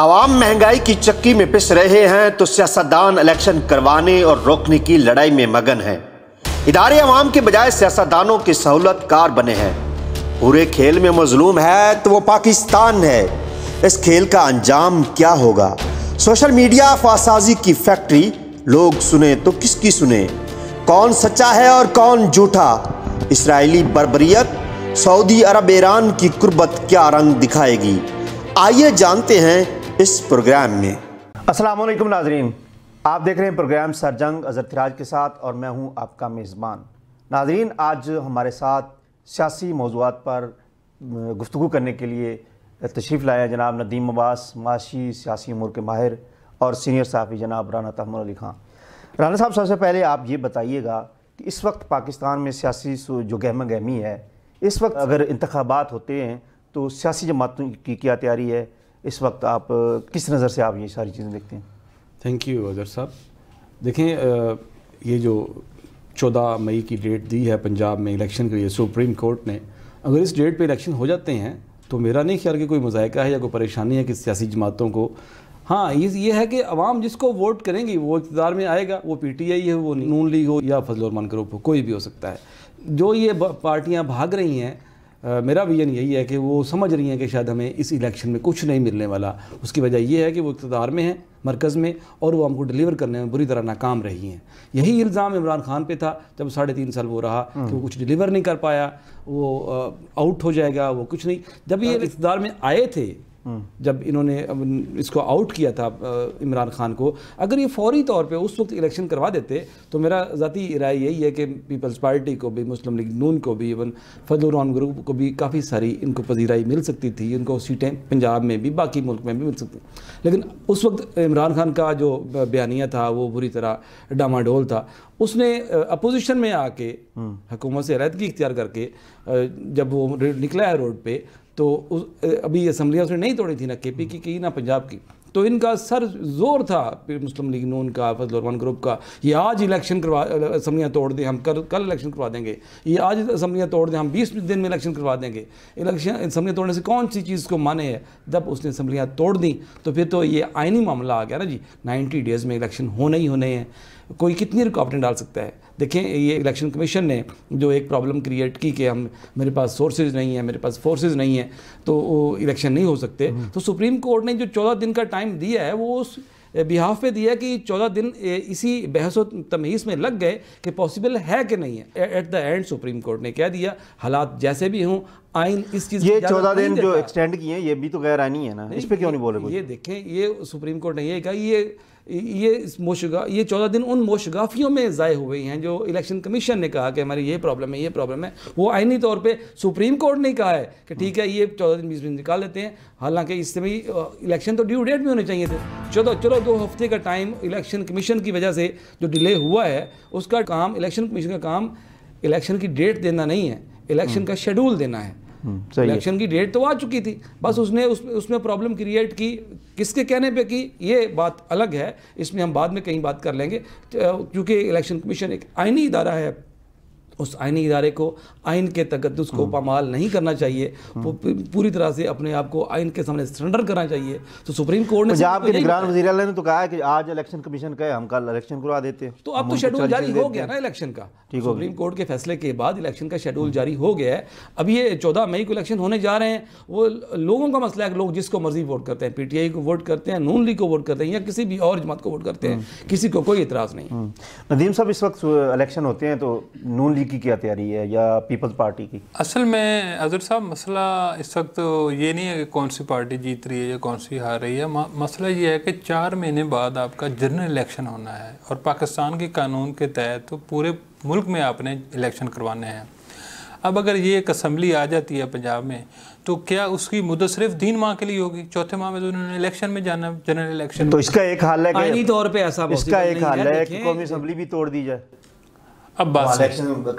आवाम महंगाई की चक्की में पिस रहे हैं तो सियासतदान इलेक्शन करवाने और रोकने की लड़ाई में मगन हैं। इदारे अवाम के बजाय सियासतदानों के सहूलतकार बने हैं। पूरे खेल में मजलूम है तो वो पाकिस्तान है। इस खेल का अंजाम क्या होगा? सोशल मीडिया फासाजी की फैक्ट्री। लोग सुने तो किसकी सुने? कौन सच्चा है और कौन झूठा? इसराइली बर्बरियत, सऊदी अरब ईरान की कुर्बत क्या रंग दिखाएगी? आइए जानते हैं इस प्रोग्राम में। अस्सलाम वालेकुम नाजरीन, आप देख रहे हैं प्रोग्राम सरजंग अजहर तिराज के साथ और मैं हूं आपका मेज़बान। नाजरीन, आज हमारे साथ सियासी मौज़ूआत पर गुफ्तगू करने के लिए तशरीफ़ लाया जनाब नदीम अब्बास, माशी सियासी उमूर के माहिर और सीनियर सहाफ़ी जनाब राना तहम्मुल अली खान। राना साहब, सबसे पहले आप ये बताइएगा कि इस वक्त पाकिस्तान में सियासी जो गहमा गहमी है, इस वक्त अगर इंतखाबात होते हैं तो सियासी जमातों की क्या तैयारी है? इस वक्त आप किस नज़र से आप ये सारी चीज़ें देखते हैं? थैंक यू अजहर साहब। देखें, ये जो 14 मई की डेट दी है पंजाब में इलेक्शन के लिए सुप्रीम कोर्ट ने, अगर इस डेट पे इलेक्शन हो जाते हैं तो मेरा नहीं ख्याल कि कोई मज़ायका है या कोई परेशानी है कि सियासी जमातों को। हाँ, ये है कि अवाम जिसको वोट करेंगी वो इक़्तिदार में आएगा। वो PTI है, वो नून लीग हो या फजल रहमान ग्रुप हो, कोई भी हो सकता है। जो ये पार्टियाँ भाग रही हैं, मेरा विजन यही है कि वो समझ रही हैं कि शायद हमें इस इलेक्शन में कुछ नहीं मिलने वाला। उसकी वजह यह है कि वो इक़्तिदार में हैं, मरकज़ में, और वो हमको डिलीवर करने में बुरी तरह नाकाम रही हैं। यही इल्ज़ाम इमरान खान पे था जब 3.5 साल वो रहा कि वो कुछ डिलीवर नहीं कर पाया, वो आउट हो जाएगा, वो कुछ नहीं। जब ये इक़्तिदार में आए थे, जब इन्होंने इसको आउट किया था इमरान खान को, अगर ये फौरी तौर पे उस वक्त इलेक्शन करवा देते तो मेरा ज़ाती राय यही है कि पीपल्स पार्टी को भी, मुस्लिम लीग नून को भी, इवन फजल रहमान ग्रुप को भी काफ़ी सारी इनको पजीराई मिल सकती थी। इनको सीटें पंजाब में भी, बाकी मुल्क में भी मिल सकती। लेकिन उस वक्त इमरान खान का जो बयानिया था वो बुरी तरह डामाडोल था। उसने अपोजिशन में आके हुकूमत से अलहदगी इख्तियार करके जब वो निकला है रोड पे, तो अभी असम्बलियाँ उसने नहीं तोड़ी थी, ना KP की ना पंजाब की। तो इनका सर जोर था मुस्लिम लीग नून का, फजल रहमान ग्रुप का, ये आज इलेक्शन करवा, असम्बलियाँ तोड़ दें, हम कल इलेक्शन करवा देंगे। ये आज असम्बलियाँ तोड़ दें, हम 20 दिन में इलेक्शन करवा देंगे। इलेक्शन असम्बलियाँ तोड़ने से कौन सी चीज़ को माने है? जब उसने असम्बलियाँ तोड़ दी तो फिर तो ये आइनी मामला आ गया ना जी। 90 डेज़ में इलेक्शन होने ही होने हैं। कोई कितनी रुकावटें डाल सकता है? देखें, ये इलेक्शन कमीशन ने जो एक प्रॉब्लम क्रिएट की कि मेरे पास सोर्सेज नहीं है, मेरे पास फोर्सेज नहीं है, तो वो इलेक्शन नहीं हो सकते। तो सुप्रीम कोर्ट ने जो 14 दिन का टाइम दिया है वो उस बिहाफ पे दिया कि 14 दिन इसी बहस व तमहीज़ में लग गए कि पॉसिबल है कि नहीं है। At the end supreme court ने कह दिया, हालात जैसे भी हों, आइन इस चीज़, ये 14 दिन जो एक्सटेंड किए हैं ये भी तो गैर आईनी है ना, इस पर क्यों नहीं बोले कुछ? ये देखें, ये सुप्रीम कोर्ट ने ये कहा, ये 14 दिन उन मोशगाफियों में ज़ाय हुए हैं जो इलेक्शन कमीशन ने कहा कि हमारी ये प्रॉब्लम है, ये प्रॉब्लम है। वो आइनी तौर पे सुप्रीम कोर्ट ने कहा है कि ठीक है, ये 14 दिन 20 दिन निकाल लेते हैं। हालांकि इससे भी इलेक्शन तो ड्यू डेट में होने चाहिए थे। चलो 2 हफ्ते का टाइम इलेक्शन कमीशन की वजह से जो डिले हुआ है, उसका काम, इलेक्शन कमीशन का काम इलेक्शन की डेट देना नहीं है, इलेक्शन का शेड्यूल देना है। इलेक्शन की डेट तो आ चुकी थी, बस उसने उसमें प्रॉब्लम क्रिएट की। किसके कहने पे की, ये बात अलग है, इसमें हम बाद में कहीं बात कर लेंगे। क्योंकि इलेक्शन कमीशन एक आइनी इदारा है, उस आइनी इदारे को आइन के तकद्दुस को पामाल नहीं करना चाहिए। वो पूरी तरह से अपने आप को आइन के सामने सरेंडर करना चाहिए। तो सुप्रीम कोर्ट ने, पंजाब के निगरान वज़ीर आला ने तो कहा है कि आज इलेक्शन कमीशन कहे, हम कल इलेक्शन करवा देते हैं। तो अब तो शेड्यूल जारी हो गया ना इलेक्शन का, सुप्रीम कोर्ट के फैसले के बाद इलेक्शन का शेड्यूल जारी हो गया है। अब ये 14 मई को इलेक्शन होने जा रहे हैं। वो लोगों का मसला है कि लोग जिसको मर्जी वोट करते हैं, PTI को वोट करते हैं, नून लीग को वोट करते हैं, या किसी भी और जमात को वोट करते हैं, किसी को कोई इतराज़ नहीं। नदीम साहब, इस वक्त इलेक्शन होते हैं तो नून लीग की क्या तैयारी है या पीपल्स पार्टी की? असल में अजहर साहब, मसला इस वक्त तो ये नहीं है कि कौन सी पार्टी जीत रही है या कौन सी हार रही है। मसला ये है कि 4 महीने बाद आपका जनरल इलेक्शन होना है और पाकिस्तान के कानून के तहत तो पूरे मुल्क में आपने इलेक्शन करवाने हैं। अब अगर ये एक असम्बली आ जाती है पंजाब में, तो क्या उसकी मुद्दत सिर्फ 3 माह के लिए होगी? चौथे माह में तो उन्होंने इलेक्शन में जाना, जनरल इलेक्शन। तो इसका एक हल है, आईनी तौर पे ऐसा इसका एक हल है कि कौमी असम्बली भी तोड़ दी जाए। अब बात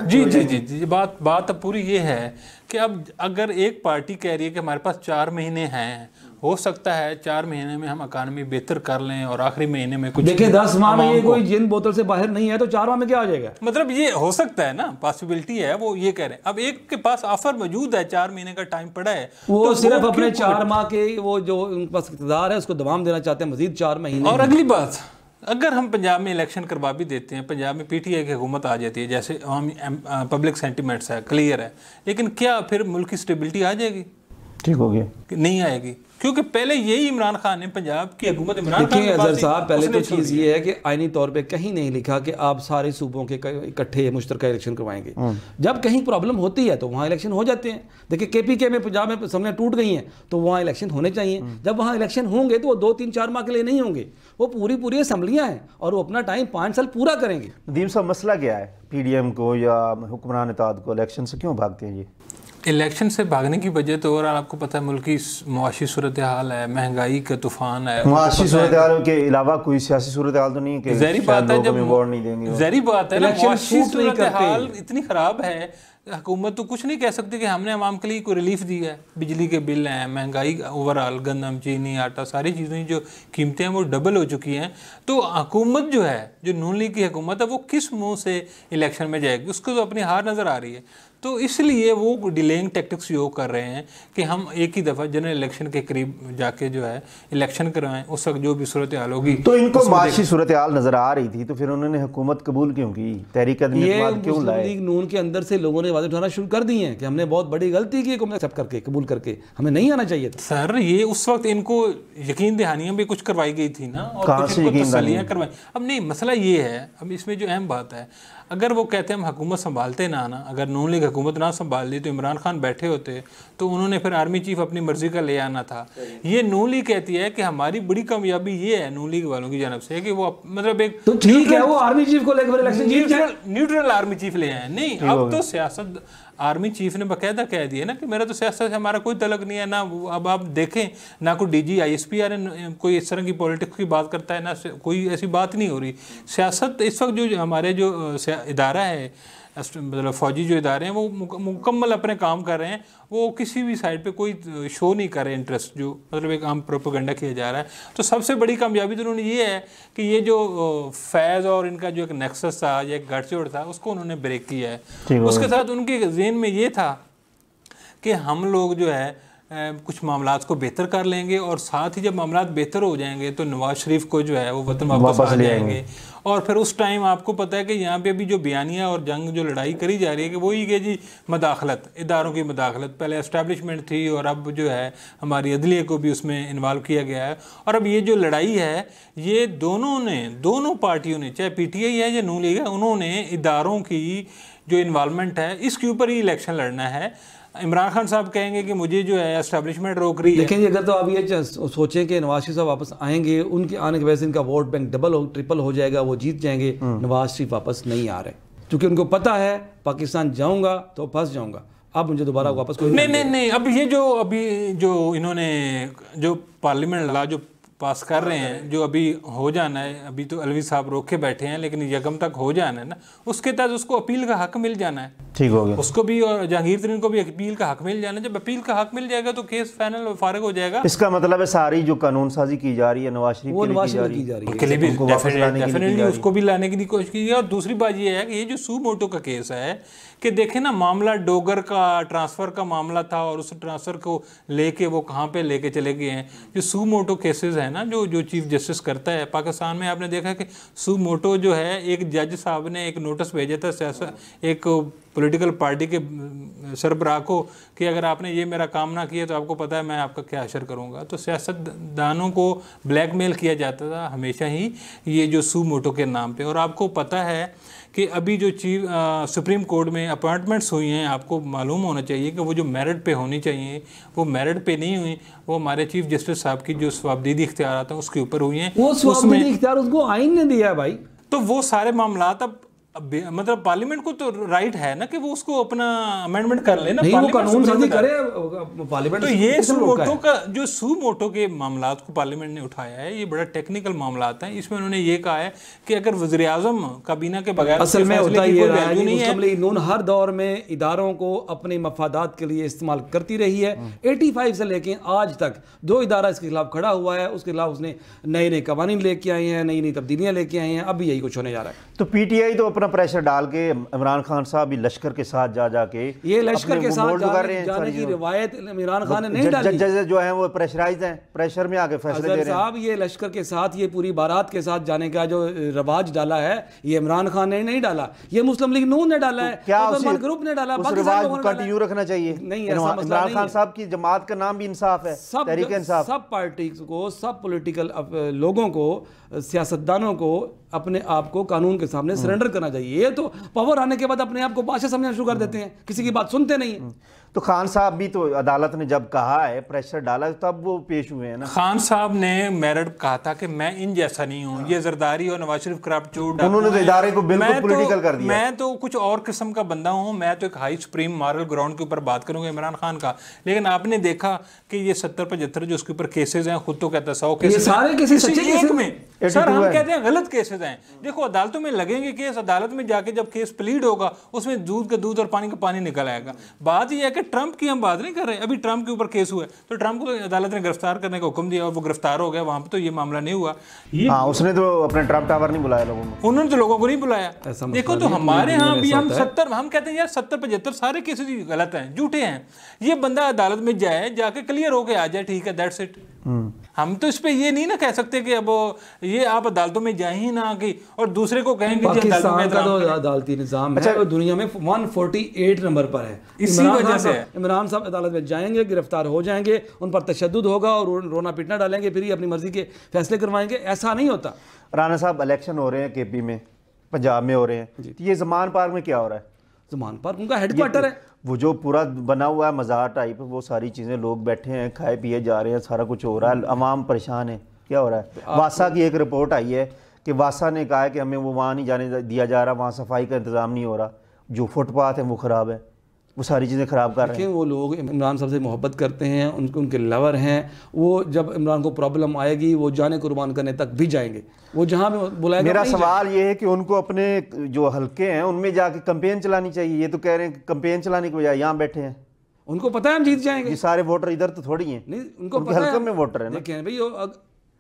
जी, बात अब पूरी ये है कि अब अगर एक पार्टी कह रही है कि हमारे पास 4 महीने हैं, हो सकता है 4 महीने में हम इकॉनमी बेहतर कर लें और आखिरी महीने में कुछ, देखिए 10 माह में ये कोई जिन बोतल से बाहर नहीं है तो 4 माह में क्या आ जाएगा? मतलब ये हो सकता है ना, पॉसिबिलिटी है, वो ये कह रहे हैं। अब एक के पास ऑफर मौजूद है, 4 महीने का टाइम पड़ा है, वो तो सिर्फ अपने 4 माह के वो जो उनके पास इक़्तिदार है उसको दबाम देना चाहते हैं मजीद 4 महीने। और अगली बात, अगर हम पंजाब में इलेक्शन करवा भी देते हैं, पंजाब में पीटीआई की हुकूमत आ जाती है, जैसे पब्लिक सेंटिमेंट्स है, क्लियर है, लेकिन क्या फिर मुल्क की स्टेबिलिटी आ जाएगी? ठीक हो गया? नहीं आएगी, क्योंकि पहले यही इमरान खान ने पंजाब की हुकूमत, इमरान खान देखिए अजहर साहब, पहले तो चीज़ ये है कि आईनी तौर पे कहीं नहीं लिखा कि आप सारे सूबों के इकट्ठे मुश्तरका इलेक्शन करवाएंगे। जब कहीं प्रॉब्लम होती है तो वहाँ इलेक्शन हो जाते हैं। देखिए KPK में पंजाब में समझे टूट गई हैं तो वहाँ इलेक्शन होने चाहिए। जब वहाँ इलेक्शन होंगे तो वो 2-3-4 माह के लिए नहीं होंगे, वो पूरी असम्बलियाँ हैं और वो अपना टाइम 5 साल पूरा करेंगे। नदीम साहब, मसला क्या है PDM को या हुक्मरान इत्तेहाद को, इलेक्शन से क्यों भागते हैं ये? इलेक्शन से भागने की वजह तो ओवरऑल आपको पता है मुल्क की मुआशी सूरत हाल है, महंगाई का तूफान है। मुआशी सूरत हाल के अलावा कोई सियासी सूरत हाल तो नहीं है कि ज़ाहिर बात है, जब वोट नहीं देंगे, ज़ाहिर बात है ना, मुआशी सूरत करते हाल इतनी ख़राब है, हुकूमत तो कुछ नहीं कह सकती कि हमने आवाम के लिए कोई रिलीफ दी है। बिजली के बिल हैं, महंगाई ओवरऑल, गंदम, चीनी, आटा, सारी चीज़ें जो कीमतें हैं वो डबल हो चुकी हैं। तो हुकूमत जो है, जो नून लीग की हुकूमत है, वो किस मुंह से इलेक्शन में जाएगी? उसको तो अपनी हार नज़र आ रही है। तो इसलिए वो डिलेइंग टैक्टिक्स योग कर रहे हैं कि हम एक ही दफ़ा जनरल इलेक्शन के करीब जाके जो है इलेक्शन करवाएं, उस वक्त जो भी सूरत हाल होगी। तो इनको माशी सूरत हाल नजर आ रही थी तो फिर उन्होंने हुकूमत कबूल क्यों की? तहरीक क्यों लाए? लीग नून के अंदर से लोगों ने आवाज़ उठाना शुरू कर दी हैं कि हमने बहुत बड़ी गलती की, एक्सेप्ट करके, कबूल करके, हमें नहीं आना चाहिए था। सर ये उस वक्त इनको यकीन दहानियाँ भी कुछ करवाई गई थी ना, और कुछ इनको तसल्लियाँ करवाई। अब नहीं, मसला ये है, अब इसमें जो अहम बात है, अगर वो कहते हैं हम हुकूमत संभालते ना, अगर नून लीग हुकूमत ना संभाल दी तो इमरान खान बैठे होते, तो उन्होंने फिर आर्मी चीफ अपनी मर्जी का ले आना था। ये नून लीग कहती है कि हमारी बड़ी कामयाबी ये है नून लीग वालों की जानब से कि वो मतलब एक तो ठीक है, वो आर्मी चीफ को लेकर इलेक्शन न्यूट्रल आर्मी चीफ ले आए। नहीं, अब तो सियासत आर्मी चीफ ने बाकायदा कह दिया ना कि मेरा तो सियासत से हमारा कोई तलक नहीं है ना। अब आप देखें ना कोई DG ISP कोई इस तरह की पॉलिटिक्स की बात करता है ना, कोई ऐसी बात नहीं हो रही। सियासत इस वक्त जो हमारे जो इदारा है, मतलब फौजी जो इदारे हैं, वो मुकम्मल अपने काम कर रहे हैं। वो किसी भी साइड पे कोई शो नहीं कर रहे इंटरेस्ट, जो मतलब एक आम प्रोपेगेंडा किया जा रहा है। तो सबसे बड़ी कामयाबी तो उन्होंने ये है कि ये जो फैज़ और इनका जो एक नेक्सस था या एक गठजोड़ था, उसको उन्होंने ब्रेक किया है। उसके साथ उनके ज़हन में ये था कि हम लोग जो है कुछ मामलात को बेहतर कर लेंगे, और साथ ही जब मामलात बेहतर हो जाएंगे तो नवाज शरीफ को जो है वो वतन वापस आ जाएंगे। और फिर उस टाइम आपको पता है कि यहाँ पे अभी जो बयानिया और जंग जो लड़ाई करी जा रही है कि वही कि जी मदाखलत, इदारों की मदाखलत, पहले एस्टैब्लिशमेंट थी और अब जो है हमारी अदलिया को भी उसमें इन्वॉल्व किया गया है। और अब ये जो लड़ाई है, ये दोनों पार्टियों ने, चाहे PTI है या नून लीग है, उन्होंने इदारों की जो इन्वॉल्वमेंट है इसके ऊपर ही इलेक्शन लड़ना है। इमरान खान साहब कहेंगे कि मुझे जो है एस्टैब्लिशमेंट रोक रही है। लेकिन अगर तो आप ये सोचें कि नवाज शरीफ साहब वापस आएंगे, उनके आने की वजह से इनका वोट बैंक डबल हो, ट्रिपल हो जाएगा, वो जीत जाएंगे। नवाज शरीफ वापस नहीं आ रहे क्योंकि उनको पता है पाकिस्तान जाऊंगा तो फंस जाऊंगा, अब मुझे दोबारा वापस कोई नहीं। अब ये जो इन्होंने जो पार्लियामेंट ला जो पास कर रहे हैं, जो अभी हो जाना है, अभी तो अलवी साहब रोक के बैठे हैं लेकिन यकम तक हो जाना है ना, उसके तहत उसको अपील का हक मिल जाना है। ठीक हो गया। उसको भी और जहांगीर तरीन को भी अपील का हक मिल जाना है। जब अपील का हक मिल जाएगा तो केस फाइनल फारिग हो जाएगा। इसका मतलब है सारी जो कानून साजी की जा रही है नवाज शरीफ की जा रही है, डेफिनेटली उसको भी लाने की कोशिश की। और दूसरी बात ये है कि ये जो सू मोटो का केस है कि देखें ना, मामला डोगर का ट्रांसफ़र का मामला था और उस ट्रांसफ़र को लेके वो कहाँ पे लेके चले गए हैं। जो सू मोटो केसेस है ना, जो चीफ जस्टिस करता है पाकिस्तान में, आपने देखा कि सू मोटो जो है, एक जज साहब ने एक नोटिस भेजा था एक पॉलिटिकल पार्टी के सरबराह को कि अगर आपने ये मेरा काम ना किया तो आपको पता है मैं आपका क्या असर करूँगा। तो सियासतदानों को ब्लैकमेल किया जाता था हमेशा ही ये जो सू मोटो के नाम पे। और आपको पता है कि अभी जो सुप्रीम कोर्ट में अपॉइंटमेंट्स हुई हैं, आपको मालूम होना चाहिए कि वो जो मेरिट पे होनी चाहिए वो मेरिट पे नहीं हुई, वो हमारे चीफ जस्टिस साहब की जो स्वाबदीदी इख्तियार आता है उसके ऊपर हुई हैं। वो स्वाबदीदी इख्तियार उसको आइन ने दिया है भाई। तो वो सारे मामलात अब मतलब पार्लियामेंट को तो राइट है ना कि वो उसको अपना अमेंडमेंट कर ले ना, नहीं वो कानून साजी करे पार्लियामेंट। तो ये सुमोटो का जो सुमोटो के मामलात को पार्लियामेंट ने उठाया है, ये बड़ा टेक्निकल मामलात हैं। इसमें उन्होंने ये कहा है कि अगर वज़ीर आज़म काबीना के बगैर असल में होता ये रहा है कि मुस्लिम लीग नून हर दौर में इदारों को अपने मफादात के लिए इस्तेमाल करती रही है। 85 से लेके आज तक जो इदारा इसके खिलाफ खड़ा हुआ है उसके खिलाफ उसने नए नए कवानीन लेके आए हैं, नई नई तब्दीलियां लेके आए हैं। अब भी यही कुछ होने जा रहा है। तो पीटीआई तो अपना प्रेशर डाल के इमरान खान साहब भी लश्कर के साथ जाके ये लश्कर के साथ जाने की रिवायत इमरान खान ने नहीं डाली। जजेस जो हैं वो प्रेशराइज्ड हैं, प्रेशर में आके फैसले दे रहे हैं। साहब ये लश्कर के साथ ये पूरी बारात के साथ जाने का जो रवाज डाला है ये इमरान खान ने नहीं डाला, ये मुस्लिम लीग नून ने डाला है, क्या ग्रुप ने डाला। उस रिवाज को कंटिन्यू रखना चाहिए। नहीं, इमरान खान साहब की जमात का नाम भी इंसाफ है, तहरीक इंसाफ। सब पार्टी को, सब पॉलिटिकल लोगों को, सियासतदानों को अपने आप को कानून के सामने सरेंडर करना चाहिए। ये तो पावर आने के बाद अपने आप को बादशाह समझना शुरू कर देते हैं, किसी की बात सुनते नहीं है। तो खान साहब भी तो अदालत ने जब कहा है, प्रेशर डाला, तब वो पेश हुए हैं ना। खान साहब ने मेरिट कहा था कि मैं इन जैसा नहीं हूँ, ये जरदारी और नवाज शरीफ क्राफ्ट चोर, उन्होंने तो इदारे को बिल्कुल पॉलिटिकल कर दिया। मैं तो कुछ और किस्म का बंदा हूँ, मैं तो एक हाई सुप्रीम मॉरल ग्राउंड के ऊपर बात करूंगा इमरान खान का। लेकिन आपने देखा कि ये 70-75 जो उसके ऊपर केसेज हैं, खुद तो कहता 100 केसेज, सारे केसेज एक में सर हम कहते हैं गलत केसेज हैं। देखो अदालतों में लगेंगे केस, अदालत में जाके जब केस प्लीड होगा उसमें दूध का दूध और पानी का पानी निकल आएगा। बात यह है कि ट्रंप की हम बात नहीं कर रहे, अभी ट्रंप के ऊपर केस हुआ है तो ट्रंप को अदालत ने गिरफ्तार करने का हुक्म दिया और वो गिरफ्तार हो गया, वहां पे तो ये मामला नहीं हुआ। हाँ, उसने तो अपने ट्रंप टावर नहीं बुलाया लोगों को, उन्होंने तो लोगों को नहीं बुलाया। देखो तो हमारे यहाँ भी हम 70, हम कहते हैं यार 70-75 सारे केसेज गलत हैं, झूठे हैं। ये बंदा अदालत में जाए, जाके क्लियर होके आ जाए, ठीक है, दैट्स इट। हम तो इस पे ये नहीं ना कह सकते कि अब ये आप अदालतों में जाए ही ना कि और दूसरे को कहेंगे पाकिस्तान का तो अदालती निजाम है वो दुनिया में 148 नंबर पर है। इसी वजह से इमरान साहब अदालत में जाएंगे, गिरफ्तार हो जाएंगे, उन पर तशद्दुद होगा और रोना पीटना डालेंगे, फिर ही अपनी मर्जी के फैसले करवाएंगे। ऐसा नहीं होता। राना साहब, इलेक्शन हो रहे हैं केपी में, पंजाब में हो रहे हैं, ये ज़मान पार्क में क्या हो रहा है? ज़मान पार्क उनका हेडक्वार्टर है, वो जो पूरा बना हुआ है मज़ार टाइप, वो सारी चीज़ें, लोग बैठे हैं, खाए पिए जा रहे हैं, सारा कुछ हो रहा है, अवाम परेशान है। क्या हो रहा है? वासा की एक रिपोर्ट आई है कि वासा ने कहा है कि हमें वो वहाँ नहीं जाने दिया जा रहा, वहाँ सफाई का इंतज़ाम नहीं हो रहा, जो फुटपाथ है वो ख़राब है, वो सारी चीज़ें ख़राब कर रहे हैं। वो लोग इमरान साहब से मोहब्बत करते हैं, उनके लवर हैं, वो जब इमरान को प्रॉब्लम आएगी वो जाने कुर्बान करने तक भी जाएंगे, वो जहाँ भी बुलाएगा। मेरा सवाल ये है कि उनको अपने जो हल्के हैं उनमें जाके कैंपेन चलानी चाहिए। ये तो कह रहे हैं कैंपेन चलाने के बजाय यहाँ बैठे हैं, उनको पता है हम जीत जाएंगे। ये सारे वोटर इधर तो थोड़ी हैं, नहीं उनको पता हल्के में वोटर है। देखें भाई,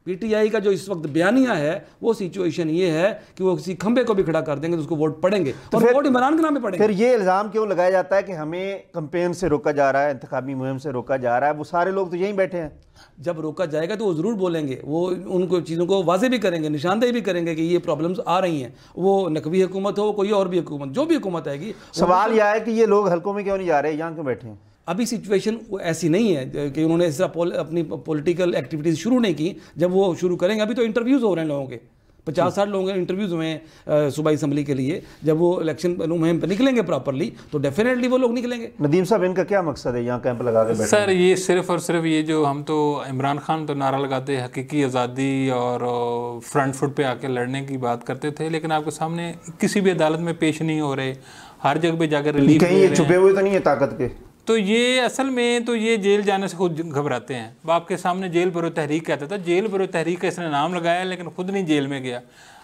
पीटीआई का जो इस वक्त बयानिया है वो सिचुएशन ये है कि वो किसी खंबे को भी खड़ा कर देंगे तो उसको वोट पड़ेंगे, तो और वोट इमरान के नाम पे पड़ेंगे। फिर ये इल्ज़ाम क्यों लगाया जाता है कि हमें कैंपेन से रोका जा रहा है, इंतखाबी मुहिम से रोका जा रहा है? वो सारे लोग तो यहीं बैठे हैं। जब रोका जाएगा तो वो ज़रूर बोलेंगे, वो उनको चीज़ों को वाजे भी करेंगे, निशानदेही भी करेंगे कि ये प्रॉब्लम्स आ रही हैं। वो नकवी हुकूमत हो, कोई और भी हुकूमत, जो भी हुकूमत आएगी। सवाल यह है कि ये लोग हल्कों में क्यों नहीं जा रहे, यहाँ क्यों बैठे हैं? अभी सिचुएशन ऐसी नहीं है कि उन्होंने इस तरह अपनी पॉलिटिकल एक्टिविटीज़ शुरू नहीं की। जब वो शुरू करेंगे, अभी तो इंटरव्यूज़ हो रहे हैं लोगों के, 50-60 लोगों के इंटरव्यूज़ हुए हैं सूबाई असम्बली के लिए। जब वो इलेक्शन मुहिम पर निकलेंगे प्रॉपरली तो डेफिनेटली वो लोग निकलेंगे। नदीम साहब, इनका क्या मकसद है यहाँ कैंप लगा के बैठे? सर ये सिर्फ और सिर्फ ये जो हम तो इमरान खान तो नारा लगाते हैं हकीकी आज़ादी और फ्रंट फुट पे आके लड़ने की बात करते थे, लेकिन आपके सामने किसी भी अदालत में पेश नहीं हो रहे, हर जगह पे जाकर रिलीफ कहीं ये छुपे हुए तो नहीं है ताकत के? तो ये असल में तो ये जेल जाने से खुद घबराते हैं। आपके सामने जेल बरो तहरीक कहता था, जेल बरो तहरीक का इसने नाम लगाया लेकिन खुद नहीं जेल में गया,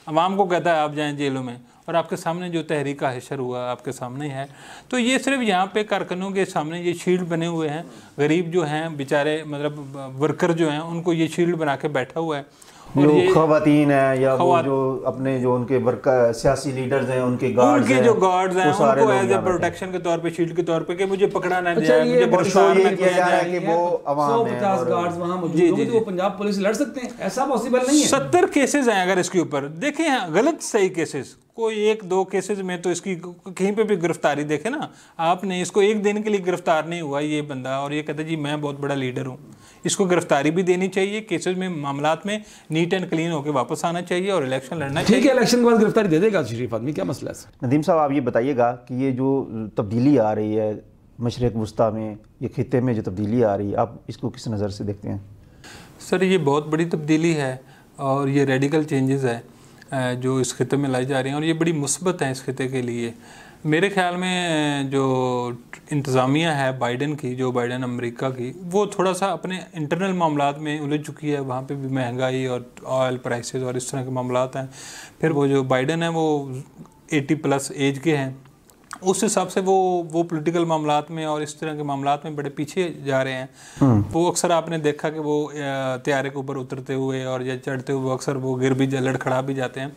अवाम को कहता है आप जाएं जेलों में, और आपके सामने जो तहरीक का हशर हुआ आपके सामने है। तो ये सिर्फ यहाँ पे कारकुनों के सामने ये शील्ड बने हुए हैं, गरीब जो हैं बेचारे, मतलब वर्कर जो हैं, उनको ये शील्ड बना के बैठा हुआ है। जो खवातीन है या वो जो अपने जो उनके वर्कर सियासी लीडर्स हैं, उनके गार्ड्स हैं, जो गार्ड्स हैं, उनको एज ए प्रोटेक्शन के तौर पे, शील्ड के तौर पे कि मुझे पकड़ा ना जाए, मुझे गिरफ्तार ना किया जाए कि वो अवाम है। 150 गार्ड्स वहां मौजूद होंगे तो वो पंजाब पुलिस लड़ सकते हैं, ऐसा पॉसिबल नहीं है। 70 केसेस हैं अगर इसके ऊपर देखें, गलत सही केसेस, कोई 1-2 केसेस में तो इसकी कहीं पे भी गिरफ्तारी देखे ना आपने, इसको एक दिन के लिए गिरफ्तार नहीं हुआ ये बंदा और ये कहता जी मैं बहुत बड़ा लीडर हूँ। इसको गिरफ्तारी भी देनी चाहिए, केसेस में मामलात में नीट एंड क्लीन होकर वापस आना चाहिए और इलेक्शन लड़ना चाहिए। ठीक है, इलेक्शन के बाद गिरफ्तारी दे देगा शरीफ आदमी, क्या मसला है? नदीम साहब, आप ये बताइएगा कि ये जो तब्दीली आ रही है मशरिक वस्ता में, ये खित्ते में जो तब्दीली आ रही है, आप इसको किस नज़र से देखते हैं? सर ये बहुत बड़ी तब्दीली है और ये रेडिकल चेंजेस है। जो इस खिते में लाई जा रही हैं, और ये बड़ी मुस्बत हैं इस खिते के लिए। मेरे ख्याल में जो इंतज़ामिया है बाइडन की, जो बाइडन अमेरिका की, वो थोड़ा सा अपने इंटरनल मामलात में उलझ चुकी है। वहाँ पे भी महंगाई और ऑयल प्राइसेस और इस तरह के मामलात हैं। फिर वो जो बाइडन है वो 80+ एज के हैं, उस हिसाब से वो पॉलिटिकल मामलात में और इस तरह के मामलात में बड़े पीछे जा रहे हैं। वो अक्सर आपने देखा कि वो तैयारे के ऊपर उतरते हुए और या चढ़ते हुए अक्सर वो गिर भी लड़खड़ा भी जाते हैं।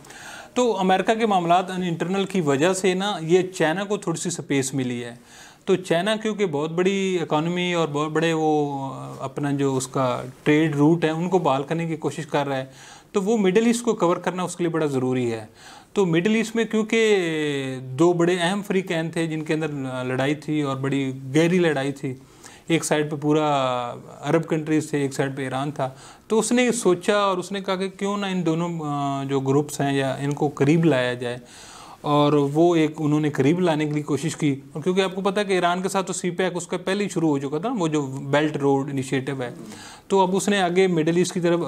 तो अमेरिका के मामलात इंटरनल की वजह से ना ये चाइना को थोड़ी सी स्पेस मिली है। तो चाइना क्योंकि बहुत बड़ी इकोनॉमी और बहुत बड़े वो अपना जो उसका ट्रेड रूट है उनको बहाल करने की कोशिश कर रहा है, तो वो मिडिल ईस्ट को कवर करना उसके लिए बड़ा ज़रूरी है। तो मिडिल ईस्ट में क्योंकि 2 बड़े अहम फ्री कैन थे जिनके अंदर लड़ाई थी और बड़ी गहरी लड़ाई थी। एक साइड पे पूरा अरब कंट्रीज थे, एक साइड पे ईरान था। तो उसने सोचा और उसने कहा कि क्यों ना इन दोनों जो ग्रुप्स हैं या इनको करीब लाया जाए, और वो एक उन्होंने करीब लाने के लिए कोशिश की। और क्योंकि आपको पता है कि ईरान के साथ तो CPEC उसका पहले ही शुरू हो चुका था, वो जो बेल्ट रोड इनिशिएटिव है। तो अब उसने आगे मिडिल ईस्ट की तरफ,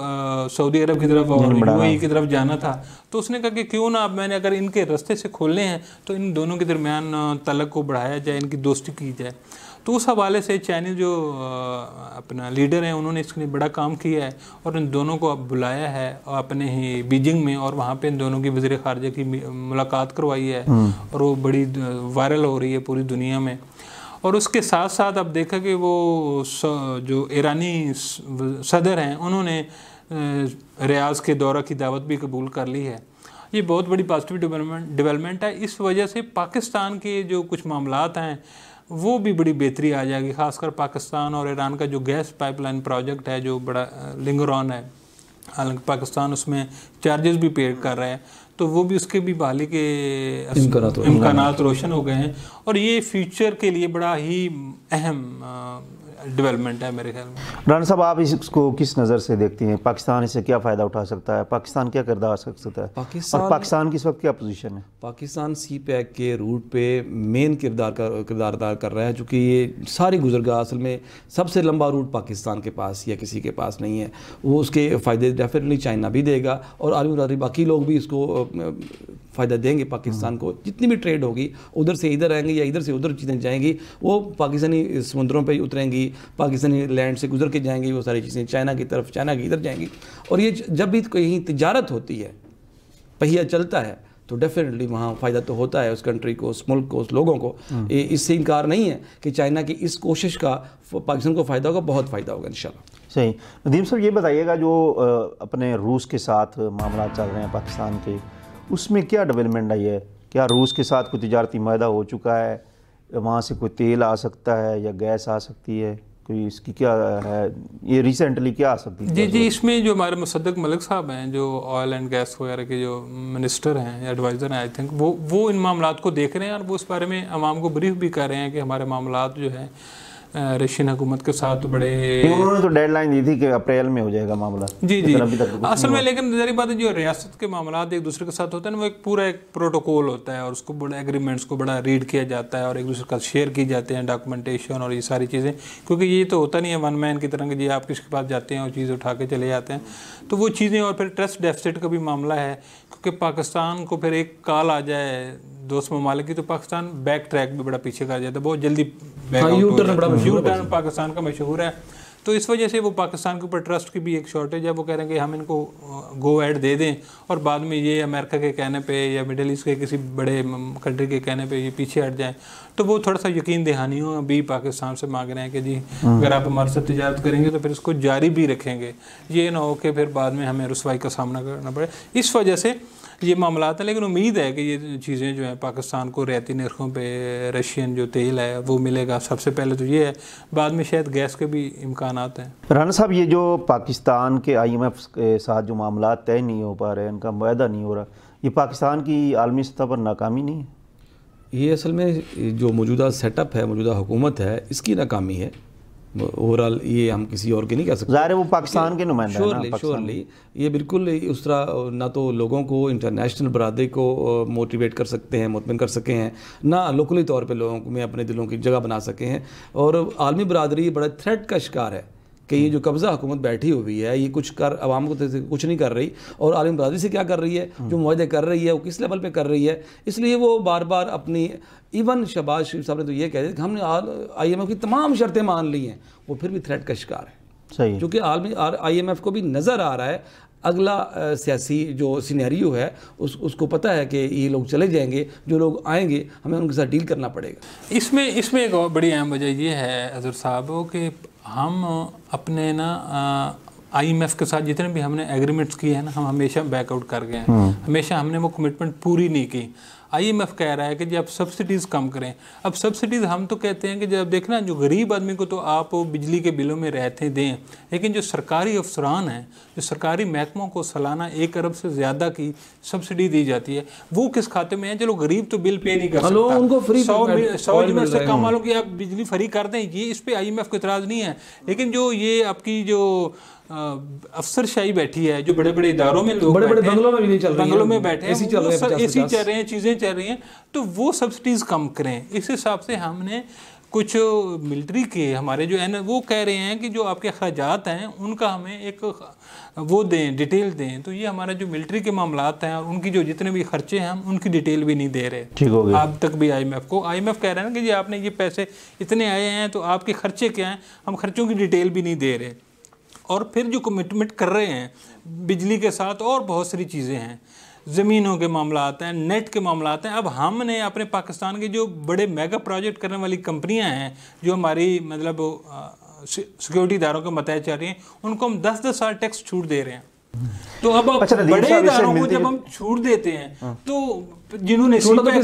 सऊदी अरब की तरफ और UAE की तरफ जाना था। तो उसने कहा कि क्यों ना अब मैंने अगर इनके रास्ते से खोलने हैं तो इन दोनों के दरमियान तलक को बढ़ाया जाए, इनकी दोस्ती की जाए। तो उस हवाले से चाइनीज जो अपना लीडर हैं उन्होंने इसके लिए बड़ा काम किया है और इन दोनों को अब बुलाया है अपने ही बीजिंग में, और वहाँ पे इन दोनों की वज़ीर ख़ारजा की मुलाकात करवाई है और वो बड़ी वायरल हो रही है पूरी दुनिया में। और उसके साथ साथ अब देखा कि वो जो ईरानी सदर हैं उन्होंने रियाज के दौरा की दावत भी कबूल कर ली है। ये बहुत बड़ी पॉजिटिव डेवलपमेंट है। इस वजह से पाकिस्तान के जो कुछ मामलात हैं वो भी बड़ी बेहतरी आ जाएगी। खासकर पाकिस्तान और ईरान का जो गैस पाइपलाइन प्रोजेक्ट है जो बड़ा लिंगर ऑन है, हालांकि पाकिस्तान उसमें चार्जेस भी पे कर रहा है, तो वो भी उसके भी बहाली के इम्कानात रोशन हो गए हैं। और ये फ्यूचर के लिए बड़ा ही अहम डेवलपमेंट है मेरे ख्याल में। राना साहब, आप इसको किस नज़र से देखती हैं? पाकिस्तान इससे क्या फ़ायदा उठा सकता है? पाकिस्तान क्या किरदार आ सकता है? और पाकिस्तान की इस वक्त क्या पोजीशन है? पाकिस्तान CPEC के रूट पे मेन किरदार अदा कर रहा है, चूँकि ये सारी गुजरगाह असल में सबसे लंबा रूट पाकिस्तान के पास या किसी के पास नहीं है। वो उसके फ़ायदे डेफिनेटली चाइना भी देगा और आलमी बरादरी बाकी लोग भी इसको फ़ायदा देंगे। पाकिस्तान को जितनी भी ट्रेड होगी उधर से इधर आएंगी या इधर से उधर चीज़ें जाएंगी, वो पाकिस्तानी समुद्रों पे उतरेंगी, पाकिस्तानी लैंड से गुजर के जाएंगी, वो सारी चीज़ें चाइना की तरफ, चाइना की इधर जाएंगी। और ये जब भी कहीं तिजारत होती है, पहिया चलता है, तो डेफिनेटली वहाँ फ़ायदा तो होता है उस कंट्री को, उस मुल्क को, उस लोगों को। इससे इनकार नहीं है कि चाइना की इस कोशिश का पाकिस्तान को फ़ायदा होगा, बहुत फ़ायदा होगा इंशाल्लाह। सही। नदीम साहब, ये बताइएगा जो अपने रूस के साथ मामला चल रहे हैं पाकिस्तान के, उसमें क्या डेवलपमेंट आई है? क्या रूस के साथ कोई तिजारती माहदा हो चुका है? वहाँ से कोई तेल आ सकता है या गैस आ सकती है? कोई इसकी क्या है, ये रिसेंटली क्या आ सकती है? जी, इसमें जो हमारे मुसद्दक मलिक साहब हैं जो ऑयल एंड गैस वगैरह के जो मिनिस्टर हैं या एडवाइज़र हैं, आई थिंक वो इन मामलात को देख रहे हैं और वो इस बारे में आवाम को ब्रीफ भी कर रहे हैं कि हमारे मामलात जो हैं रशियन हुकूमत के साथ बड़े, उन्होंने तो डेडलाइन दी थी कि अप्रैल में हो जाएगा मामला। जी असल में, लेकिन ज़ाहिर बात है जो रियासत के मामलात एक दूसरे के साथ होता है ना, वो एक पूरा एक प्रोटोकॉल होता है और उसको बड़ा एग्रीमेंट्स को बड़ा रीड किया जाता है और एक दूसरे का शेयर की जाते हैं डॉक्यूमेंटेशन और ये सारी चीज़ें, क्योंकि ये तो होता नहीं है वन मैन की तरह कि जी आप किसके पास जाते हैं और चीज़ उठा के चले जाते हैं। तो वो चीज़ें, और फिर ट्रस्ट डेफिसिट का भी मामला है, क्योंकि पाकिस्तान को फिर एक कॉल आ जाए दोस्त ममालिक की तो पाकिस्तान बैक ट्रैक भी बड़ा पीछे कर जाता है, बहुत जल्दी यू-टर्न पाकिस्तान का मशहूर है। तो इस वजह से वो पाकिस्तान के ऊपर ट्रस्ट की भी एक शॉर्टेज है। वो कह रहे हैं कि हम इनको गो एड दे दें और बाद में ये अमेरिका के कहने पे या मिडिल ईस्ट के किसी बड़े कंट्री के कहने पे ये पीछे हट जाएं। तो वो थोड़ा सा यकीन दहानियों भी पाकिस्तान से मांग रहे हैं कि जी अगर आप हमारे साथ तिजारत करेंगे तो फिर इसको जारी भी रखेंगे, ये ना हो कि फिर बाद में हमें रुसवाई का सामना करना पड़े। इस वजह से ये मामलात है, लेकिन उम्मीद है कि ये चीज़ें जो हैं पाकिस्तान को रियायती नरखों पे रशियन जो तेल है वो मिलेगा। सबसे पहले तो ये है, बाद में शायद गैस के भी इम्कानात हैं। राना साहब, ये जो पाकिस्तान के IMF के साथ जो मामलात तय नहीं हो पा रहे, इनका मुआहदा नहीं हो रहा, ये पाकिस्तान की आलमी सतह पर नाकामी नहीं है? ये असल में जो मौजूदा सेटअप है, मौजूदा हुकूमत है, इसकी नाकामी है ओवरऑल। ये हम किसी और के नहीं कह सकते। ज़ाहिर है वो पाकिस्तान के नुमाइंदा हैं ना। श्योरली ये बिल्कुल उस तरह ना तो लोगों को, इंटरनेशनल बरादरी को मोटिवेट कर सकते हैं, मुतमिन कर सके हैं, ना लोकली तौर पे लोगों में अपने दिलों की जगह बना सके हैं। और आलमी बरादरी बड़ा थ्रेट का शिकार है कि ये जो कब्ज़ा हुकूमत बैठी हुई है ये कुछ कर आवाम को कुछ नहीं कर रही, और आलिम बरादरी से क्या कर रही है, जो मुआहदे कर रही है वो किस लेवल पे कर रही है। इसलिए वो बार बार अपनी, इवन शहबाज शरीफ साहब ने तो ये कह दिया कि हमने IMF की तमाम शर्तें मान ली हैं, वो फिर भी थ्रेट का शिकार है। सही, क्योंकि IMF को भी नज़र आ रहा है अगला सियासी जो सिनेरियो है उसको पता है कि ये लोग चले जाएंगे, जो लोग आएंगे हमें उनके साथ डील करना पड़ेगा। इसमें एक और बड़ी अहम वजह ये है अजहर साहब कि हम अपने ना IMF के साथ जितने भी हमने एग्रीमेंट्स किए हैं ना, हम हमेशा बैकआउट कर गए हैं, हमेशा हमने वो कमिटमेंट पूरी नहीं की। IMF कह रहा है कि जब सब्सिडीज़ कम करें, अब सब्सिडीज़ हम तो कहते हैं कि जब देखना जो गरीब आदमी को तो आप बिजली के बिलों में रहते दें, लेकिन जो सरकारी अफसरान हैं, जो सरकारी महकमों को सालाना 1 अरब से ज़्यादा की सब्सिडी दी जाती है, वो किस खाते में है? चलो गरीब तो बिल पे नहीं कर सकता, उनको फ्री 100 यूनिट से कम वालों की आप बिजली फ्री कर दें, ये इस पर IMF को इतराज़ नहीं है। लेकिन जो ये आपकी जो अफसरशाही बैठी है, जो बड़े बड़े इदारों में लोग बड़े बड़े बंगलों में भी नहीं चल रही है, बंगलों में बैठे हैं, एसी चल रहे हैं, चीज़ें चल रही हैं, तो वो सब्सिडीज़ कम करें। इस हिसाब से हमने कुछ मिलिट्री के हमारे जो वो कह रहे हैं कि जो आपके अखराजात हैं उनका हमें एक वो दें, डिटेल दें। तो ये हमारा जो मिलिट्री के मामलात हैं और उनकी जो जितने भी खर्चे हैं हम उनकी डिटेल भी नहीं दे रहे। ठीक हो गया अब तक भी IMF को, IMF कह रहे हैं कि जी आपने ये पैसे इतने आए हैं तो आपके खर्चे क्या हैं, हम खर्चों की डिटेल भी नहीं दे रहे। और फिर जो कमिटमेंट कर रहे हैं बिजली के साथ और बहुत सारी चीज़ें हैं, ज़मीनों के मामलात हैं, नेट के मामलात हैं। अब हमने अपने पाकिस्तान के जो बड़े मेगा प्रोजेक्ट करने वाली कंपनियां हैं, जो हमारी मतलब सिक्योरिटी इदारों के मतहत चल रही हैं, उनको हम 10-10 साल टैक्स छूट दे रहे हैं। तो अब बड़े इदारों को जब हम छूट देते हैं तो जिन्होंने CPEC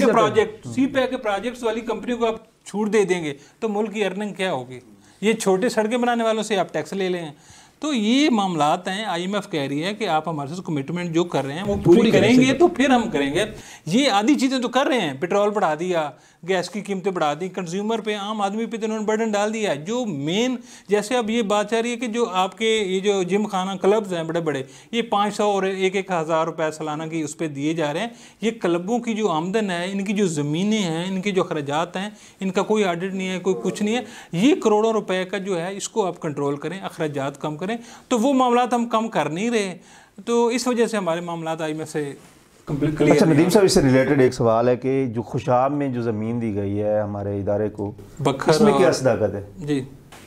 के प्रोजेक्ट्स वाली कंपनी को आप छूट दे देंगे तो मुल्क की अर्निंग क्या होगी? ये छोटे सड़कें बनाने वालों से आप टैक्स ले लें। तो ये मामलात हैं। IMF कह रही है कि आप हमारे साथ कमिटमेंट जो कर रहे हैं वो पूरी करेंगे तो फिर हम करेंगे। ये आधी चीज़ें तो कर रहे हैं, पेट्रोल बढ़ा दिया, गैस की कीमतें बढ़ा दी, कंज्यूमर पे, आम आदमी पे तो उन्होंने बर्डन डाल दिया। जो मेन, जैसे अब ये बात आ रही है कि जो आपके ये जो जिम खाना क्लब्स हैं बड़े बड़े, ये 500 और 1,000 रुपये सालाना की उस पर दिए जा रहे हैं। ये क्लबों की जो आमदन है, इनकी जो ज़मीनें हैं, इनके जो अखराजात हैं, इनका कोई ऑडिट नहीं है, कोई कुछ नहीं है। ये करोड़ों रुपए का जो है इसको आप कंट्रोल करें, अखराजात कम करें। तो वो मामलात हम कम कर नहीं रहे, तो इस वजह से हमारे मामलात IMF से क्लियर। अच्छा नदीम साहब, इससे रिलेटेड एक सवाल है कि जो खुशाब में जो ज़मीन दी गई है हमारे इदारे को, इसमें क्या सदाकत है?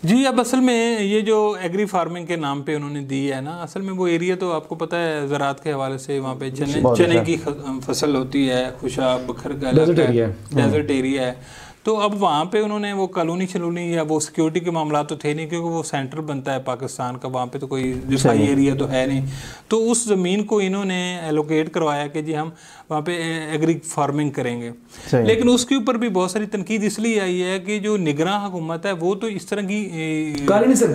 जी अब असल में ये जो एग्री फार्मिंग के नाम पे उन्होंने दी है ना, असल में वो एरिया तो आपको पता है ज़राअत के हवाले से वहाँ पे चने की फसल होती है, खुशाब बखर का डेजर्ट एरिया है। तो अब वहाँ पे उन्होंने वो कॉलोनी शलोनी या वो सिक्योरिटी के मामला तो थे नहीं, क्योंकि वो सेंटर बनता है पाकिस्तान का, वहाँ पे तो कोई रिफाई एरिया तो है नहीं। तो उस ज़मीन को इन्होंने एलोकेट करवाया कि जी हम वहाँ पे एग्री फार्मिंग करेंगे। लेकिन उसके ऊपर भी बहुत सारी तनकीद इसलिए आई है कि जो निगरान हुकूमत है वो तो इस तरह की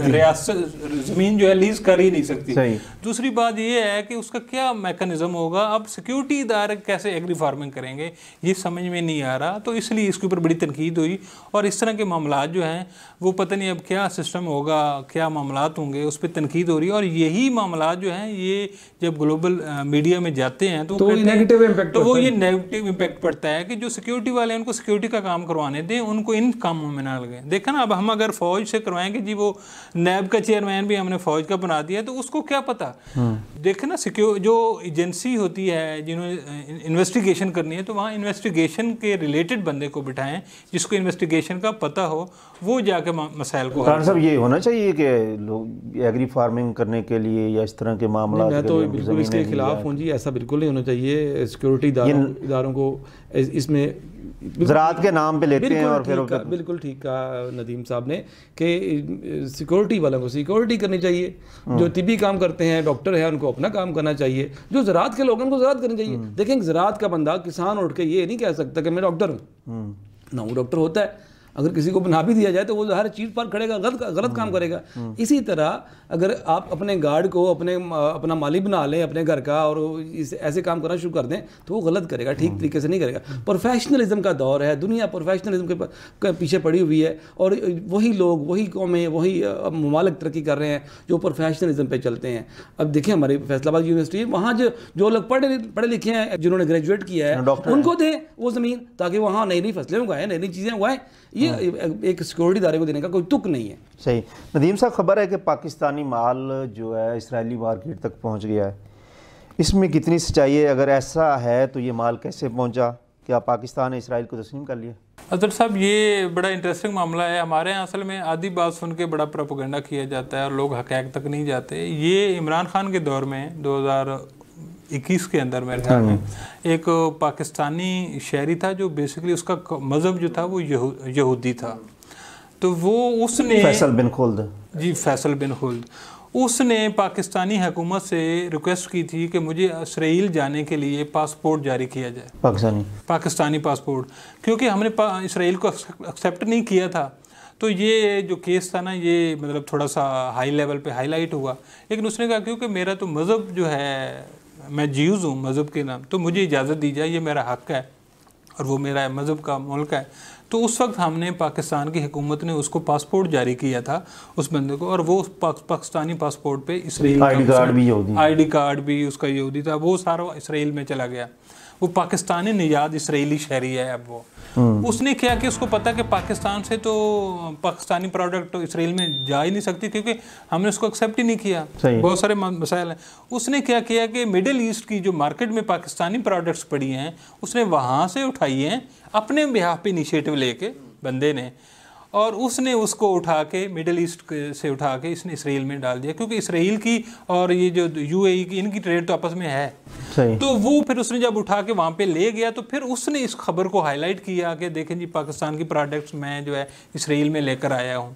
रियासत ज़मीन जो है लीज कर ही नहीं सकती। दूसरी बात ये है कि उसका क्या मैकेनिज्म होगा, अब सिक्योरिटी इदारे कैसे एग्री फार्मिंग करेंगे ये समझ में नहीं आ रहा। तो इसलिए इसके ऊपर बड़ी तनकीद हुई और इस तरह के मामलात जो हैं वो पता नहीं अब क्या सिस्टम होगा, क्या मामलात होंगे, उस पर तनकीद हो रही है। और यही मामलात जो हैं ये जब ग्लोबल मीडिया में जाते हैं तो वो ये नेगेटिव इम्पैक्ट पड़ता है कि जो सिक्योरिटी वाले हैं उनको सिक्योरिटी का काम करवाने दें, उनको इन कामों में ना लगे। देखा ना, अब हम अगर फौज से करवाएंगे जी, वो नैब का चेयरमैन भी हमने फौज का बना दिया, तो उसको क्या पता। देखे ना, जो एजेंसी होती है जिन्होंने इन्वेस्टिगेशन करनी है, तो वहाँ इन्वेस्टिगेशन के रिलेटेड बंदे को बिठाएं जिसको इन्वेस्टिगेशन का पता हो, वो जाके मसाइल को। साहब ये होना चाहिए कि लोग एग्री फार्मिंग करने के लिए या इस तरह के मामला, मैं तो बिल्कुल इसके खिलाफ हूँ जी, ऐसा बिल्कुल नहीं होना चाहिए। सिक्योरिटी इदारों को इसमें ज़राअत के नाम पे लेते हैं और फिर बिल्कुल ठीक कहा नदीम साहब ने कि सिक्योरिटी वालों को सिक्योरिटी करनी चाहिए, जो तिब्बी काम करते हैं, डॉक्टर हैं, उनको अपना काम करना चाहिए, जो ज़राअत के लोगों को ज़राअत करनी चाहिए। देखें, ज़राअत का बंदा किसान उठ के ये नहीं कह सकता कि मैं डॉक्टर हूँ ना, वो डॉक्टर होता है। अगर किसी को बना भी दिया जाए तो वो हर चीज़ पर खड़ेगा, गलत काम करेगा। इसी तरह अगर आप अपने गार्ड को अपना माली बना लें अपने घर का और ऐसे काम करना शुरू कर दें तो वो गलत करेगा, ठीक तरीके से नहीं करेगा। प्रोफेशनलिज्म का दौर है, दुनिया प्रोफेशनलिज्म के पीछे पड़ी हुई है और वही लोग, वही कौमें, वही ममालिक तरक्की कर रहे हैं जो प्रोफेशनलिज्म पे चलते हैं। अब देखें हमारी फैसलाबाद यूनिवर्सिटी, वहाँ जो लोग पढ़े लिखे हैं, जिन्होंने ग्रेजुएट किया है, उनको दें वो ज़मीन ताकि वहाँ नई नई फसलें उगाएं, नई नई चीज़ें उगाएं। ये एक सिक्योरिटी इदारे को देने का कोई तुक नहीं है। सही। नदीम साहब, खबर है कि पाकिस्तानी माल जो है इसराइली मार्केट तक पहुंच गया है, इसमें कितनी सच्चाई है? अगर ऐसा है तो ये माल कैसे पहुंचा? क्या पाकिस्तान ने इसराइल को तस्लीम कर लिया? अजहर साहब, ये बड़ा इंटरेस्टिंग मामला है। हमारे यहाँ असल में आधी बात सुन के बड़ा प्रोपेगेंडा किया जाता है और लोग हक़ाइक़ तक नहीं जाते। ये इमरान खान के दौर में 2021 के अंदर मेरे ख्याल में एक पाकिस्तानी शहरी था जो बेसिकली उसका मज़हब जो था वो यहूदी था। तो वो उसने फैसल बिन खुल्द, जी फैसल बिन खुल्द, उसने पाकिस्तानी हुकूमत से रिक्वेस्ट की थी कि मुझे इसराइल जाने के लिए पासपोर्ट जारी किया जाए, पाकिस्तानी पासपोर्ट, क्योंकि हमने इसराइल को एक्सेप्ट नहीं किया था। तो ये जो केस था ना, ये मतलब थोड़ा सा हाई लेवल पे हाईलाइट हुआ। लेकिन उसने कहा क्योंकि मेरा तो मज़हब जो है, मैं जीयूज़ हूँ मज़हब के नाम, तो मुझे इजाज़त दी जाए, ये मेरा हक़ है और वो मेरा मज़हब का मुल्क है। तो उस वक्त हमने पाकिस्तान की हुकूमत ने उसको पासपोर्ट जारी किया था उस बंदे को, और वो पाकिस्तानी पासपोर्ट पे इसराइल आईडी कार्ड भी उसका यहूदी था, वो सारा इसराइल में चला गया। वो पाकिस्तानी निजात इसराइली शहरी है। अब वो उसने क्या कि उसको पता कि पाकिस्तान से तो पाकिस्तानी प्रोडक्ट तो इसराइल में जा ही नहीं सकती क्योंकि हमने उसको एक्सेप्ट ही नहीं किया, बहुत सारे मसाइल हैं। उसने क्या किया कि मिडिल ईस्ट की जो मार्केट में पाकिस्तानी प्रोडक्ट्स पड़ी हैं उसने वहाँ से उठाई हैं अपने बिहाफ पे इनिशिएटिव लेके बंदे ने, और उसने उसको उठा के मिडिल ईस्ट से उठा के इसने इसराइल में डाल दिया, क्योंकि इसराइल की और ये जो यूएई की इनकी ट्रेड तो आपस में है। तो वो फिर उसने जब उठा के वहाँ पे ले गया तो फिर उसने इस खबर को हाईलाइट किया कि देखें जी पाकिस्तान की प्रोडक्ट्स मैं जो है इसराइल में लेकर आया हूँ।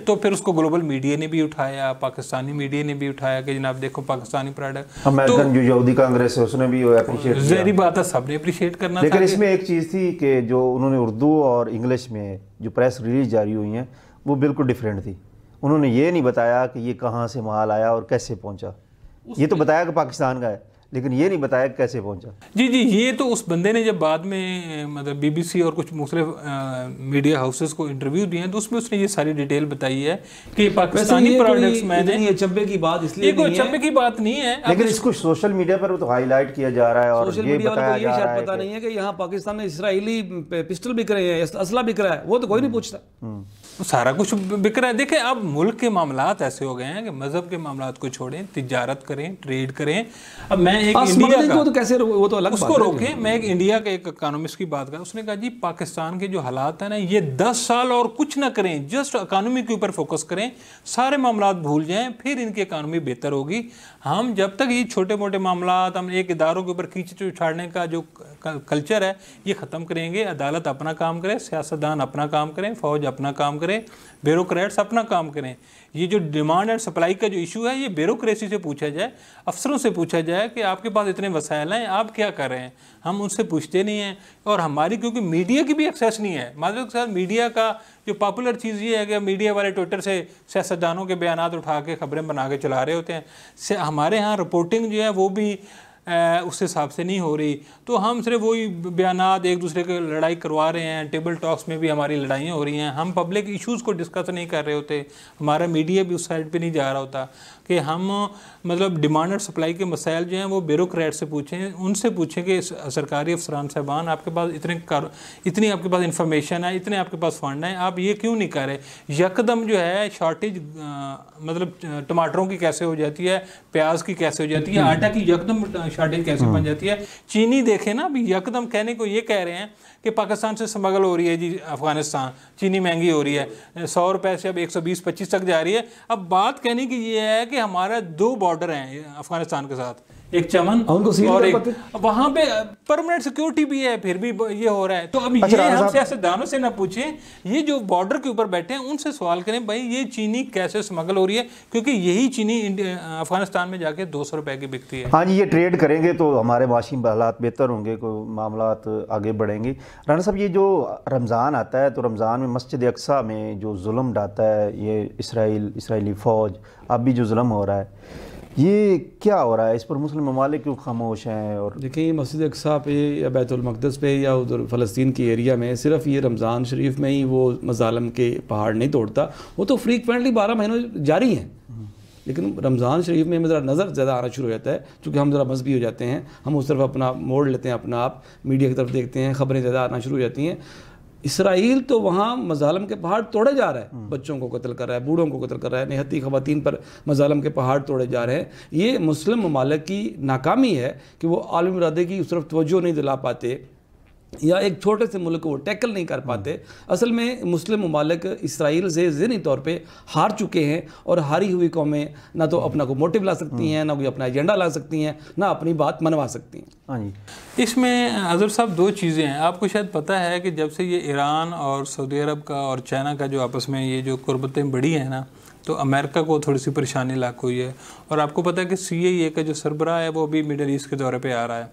तो फिर उसको ग्लोबल मीडिया ने भी उठाया, पाकिस्तानी मीडिया ने भी उठाया कि जनाब देखो पाकिस्तानी प्रोडक्ट। अमेरिकन जो यहूदी कांग्रेस है उसने भी अप्रिशिएट किया। ज़ाहिर बात है सबने अप्रिशिएट करना था। लेकिन इसमें एक चीज़ थी कि जो उन्होंने उर्दू और इंग्लिश में जो प्रेस रिलीज जारी हुई हैं वो बिल्कुल डिफरेंट थी। उन्होंने ये नहीं बताया कि ये कहाँ से माल आया और कैसे पहुँचा। ये तो बताया कि पाकिस्तान का है, लेकिन ये नहीं बताया कैसे पहुंचा। जी, ये तो उस बंदे ने जब बाद में मतलब बीबीसी और कुछ मुख्तलिफ मीडिया हाउसेस को इंटरव्यू दिए हैं तो उसमें उसने ये सारी डिटेल बताई है कि पाकिस्तानी प्रोडक्ट्स मैंने, ये चब्बे की बात इसलिए कोई चब्बे की बात नहीं है, लेकिन इसको सोशल मीडिया पर तो हाईलाइट किया जा रहा है और ये बताया जा रहा है, पता नहीं है कि यहाँ पाकिस्तान में इसराइली पिस्टल बिक रहे हैं, असला बिक रहा है, वो तो कोई नहीं पूछता। सारा कुछ बिक रहा है। देखें अब मुल्क के मामलात ऐसे हो गए हैं कि मजहब के मामलात को छोड़ें, तिजारत करें, ट्रेड करें। अब मैं एक इंडिया का तो कैसे वो तो अलग उसको रोके, मैं एक इंडिया के एक इकोनॉमिस्ट की बात कर, उसने कहा जी पाकिस्तान के जो हालात है ना ये 10 साल और कुछ ना करें, जस्ट इकोनॉमी के ऊपर फोकस करें, सारे मामलात भूल जाएं, फिर इनकी इकोनॉमी बेहतर होगी। हम जब तक ये छोटे मोटे मामलात हम एक इदारों के ऊपर कीचड़ उछाड़ने का जो कल्चर है ये ख़त्म करेंगे, अदालत अपना काम करे, सियासतदान अपना काम करें, फ़ौज अपना काम करे, ब्यूरोक्रेट्स अपना काम करें। ये जो डिमांड एंड सप्लाई का जो इशू है ये ब्यूरोक्रेसी से पूछा जाए, अफसरों से पूछा जाए कि आपके पास इतने वसाइल हैं, आप क्या कर रहे हैं। हम उनसे पूछते नहीं हैं। और हमारी क्योंकि मीडिया की भी एक्सेस नहीं है, माजूद के साथ मीडिया का जो पॉपुलर चीज़ ये है कि मीडिया वाले ट्विटर से सियासतदानों के बयानात उठा के खबरें बना के चला रहे होते हैं। हमारे यहाँ रिपोर्टिंग जो है वो भी उस हिसाब से नहीं हो रही, तो हम सिर्फ वही बयानात एक दूसरे के लड़ाई करवा रहे हैं। टेबल टॉक्स में भी हमारी लड़ाइयाँ हो रही हैं, हम पब्लिक इश्यूज़ को डिस्कस नहीं कर रहे होते, हमारा मीडिया भी उस साइड पे नहीं जा रहा होता कि हम मतलब डिमांड और सप्लाई के मसाइल जो हैं वो ब्यूरोक्रेट से पूछें, उनसे पूछें कि सरकारी अफसरान साहबान आपके पास इतनी आपके पास इंफॉर्मेशन है, इतने आपके पास फंड है, आप ये क्यों नहीं कर रहे। यकदम जो है शॉर्टेज मतलब टमाटरों की कैसे हो जाती है, प्याज की कैसे हो जाती है, आटा की यकदम शॉर्टेज कैसे बन जाती है। चीनी देखें ना, अभी यकदम कहने को ये कह रहे हैं कि पाकिस्तान से स्मगल हो रही है जी अफगानिस्तान, चीनी महंगी हो रही है, 100 रुपये से अब 120-25 तक जा रही है। अब बात कहने की ये है कि हमारा 2 बॉर्डर हैं अफगानिस्तान के साथ, एक चमन और एक वहाँ पे परमानेंट सिक्योरिटी भी है, फिर भी ये हो रहा है। तो अब ये हम सियासतदानों से ना पूछें, ये जो बॉर्डर के ऊपर बैठे हैं उनसे सवाल करें भाई ये चीनी कैसे स्मगल हो रही है, क्योंकि यही चीनी अफगानिस्तान में जाके 200 रुपये की बिकती है। हाँ जी, ये ट्रेड करेंगे तो हमारे माशी हालात बेहतर होंगे, कोई मामलात आगे बढ़ेंगे। राना साहब, ये जो रमज़ान आता है तो रमज़ान में मस्जिद अक्सा में जो जुल्म ढाता है ये इसराइली फ़ौज, अब भी जो जुल्म हो रहा है ये क्या हो रहा है, इस पर मुस्लिम ममालिक क्यों खामोश हैं। और देखिए मस्जिद अक्सा पे या बैतुल मक़दस पे या उधर फ़लस्तीन की एरिया में सिर्फ ये रमज़ान शरीफ में ही वो मज़ालम के पहाड़ नहीं तोड़ता, वो तो फ्रीक्वेंटली 12 महीनों जारी हैं। लेकिन रमज़ान शरीफ में ज़रा नज़र ज़्यादा आना शुरू हो जाता है, क्योंकि हम ज़रा मजहबी हो जाते हैं, हम उस तरफ अपना मोड़ लेते हैं, अपना आप मीडिया की तरफ देखते हैं, ख़बरें ज़्यादा आना शुरू हो जाती हैं। इसराइल तो वहाँ मजालम के पहाड़ तोड़े जा रहा है, बच्चों को कत्ल कर रहा है, बूढ़ों को कत्ल कर रहा है, निहत्ती खवातीन पर मजालम के पहाड़ तोड़े जा रहे हैं। ये मुस्लिम ममालिक की नाकामी है कि वो आलमी इरादे की उस तरफ तवज्जो नहीं दिला पाते या एक छोटे से मुल्क को वो टैकल नहीं कर पाते। असल में मुस्लिम ममालिक इसराइल से ज़हनी तौर पे हार चुके हैं, और हारी हुई कौमें ना तो अपना को मोटिव ला सकती हैं, ना कोई अपना एजेंडा ला सकती हैं, ना अपनी बात मनवा सकती हैं। हाँ जी। इसमें अज़हर साहब दो चीज़ें हैं। आपको शायद पता है कि जब से ये ईरान और सऊदी अरब का और चाइना का जो आपस में ये जो कुर्बतें बढ़ी हैं ना, तो अमेरिका को थोड़ी सी परेशानी लाक हुई है। और आपको पता है कि CIA का जो सरबराह है वो भी मिडल ईस्ट के दौरे पे आ रहा है,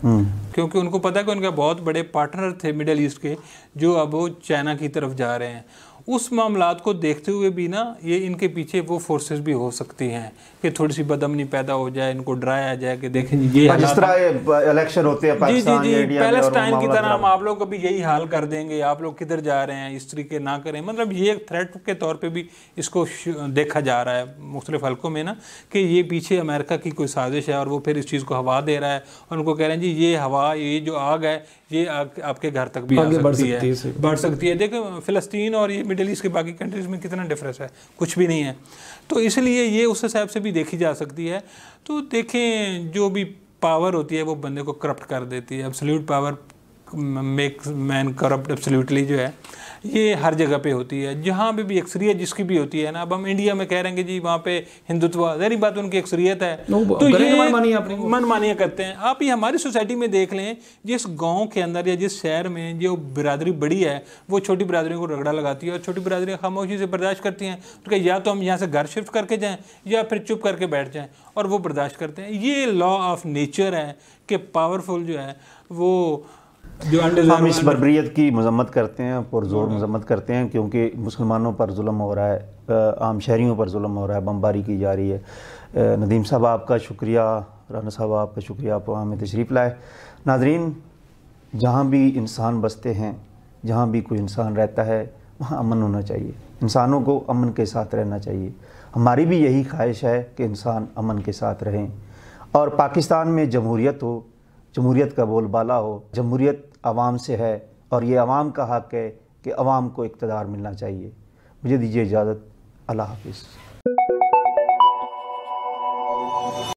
क्योंकि उनको पता है कि उनके बहुत बड़े पार्टनर थे मिडल ईस्ट के जो अब वो चाइना की तरफ जा रहे हैं। उस मामलात को देखते हुए भी ना ये इनके पीछे वो फोर्सेस भी हो सकती हैं कि थोड़ी सी बदअमनी पैदा हो जाए, इनको डराया जाए कि देखें ये जिस तरह इलेक्शन होते हैं पाकिस्तान जी पैलेस्टाइन की तरह हम आप आप लोग को भी यही हाल कर देंगे, आप लोग किधर जा रहे हैं, इस तरीके ना करें। मतलब ये एक थ्रेट के तौर पे भी इसको देखा जा रहा है मुख्तलिफ हल्कों में ना, कि ये पीछे अमेरिका की कोई साजिश है और वो फिर इस चीज़ को हवा दे रहा है और उनको कह रहे हैं जी ये हवा, ये जो आग है ये आपके घर तक भी आ सकती है, बढ़ सकती है। देखो फ़िलिस्तीन और ये मिडिल ईस्ट के बाकी कंट्रीज़ में कितना डिफरेंस है, कुछ भी नहीं है। तो इसलिए ये उस हिसाब से भी देखी जा सकती है। तो देखें, जो भी पावर होती है वो बंदे को करप्ट कर देती है। Absolute power makes man corrupt absolutely जो है ये हर जगह पे होती है, जहाँ पे भी अक्सरियत जिसकी भी होती है ना। अब हम इंडिया में कह रहे हैं कि जी वहाँ पे हिंदुत्व, ज़ाहिर बात उनकी अक्सरियत है तो ये मनमानियाँ करते हैं। आप ये हमारी सोसाइटी में देख लें, जिस गांव के अंदर या जिस शहर में जो बिरादरी बड़ी है वो छोटी बिरादरियों को रगड़ा लगाती है और छोटी बिरादरियाँ खामोशी से बर्दाश्त करती हैं। तो क्या या तो हम यहाँ से घर शिफ्ट करके जाएँ या फिर चुप करके बैठ जाएँ, और वो बर्दाश्त करते हैं। ये लॉ ऑफ नेचर है कि पावरफुल जो है वो जो हम इस बर्बरियत की मजम्मत करते हैं, पुरजोर मजम्मत करते हैं, क्योंकि मुसलमानों पर जुल्म हो रहा है, आम शहरियों पर जुल्म हो रहा है, बमबारी की जा रही है। नदीम साहब आपका शुक्रिया, राना साहब आपका शुक्रिया, आप वहाँ में तशरीफ़ लाए। नाजरीन, जहाँ भी इंसान बसते हैं, जहाँ भी कोई इंसान रहता है, वहाँ अमन होना चाहिए। इंसानों को अमन के साथ रहना चाहिए। हमारी भी यही ख्वाहिश है कि इंसान अमन के साथ रहें और पाकिस्तान में जमहूरियत हो, जमहूरियत का बोलबाला हो। जमहूरियत आवाम से है और ये आवाम का हक़ है कि आवाम को इक़्तिदार मिलना चाहिए। मुझे दीजिए इजाज़त। अल्लाह हाफ़िज़।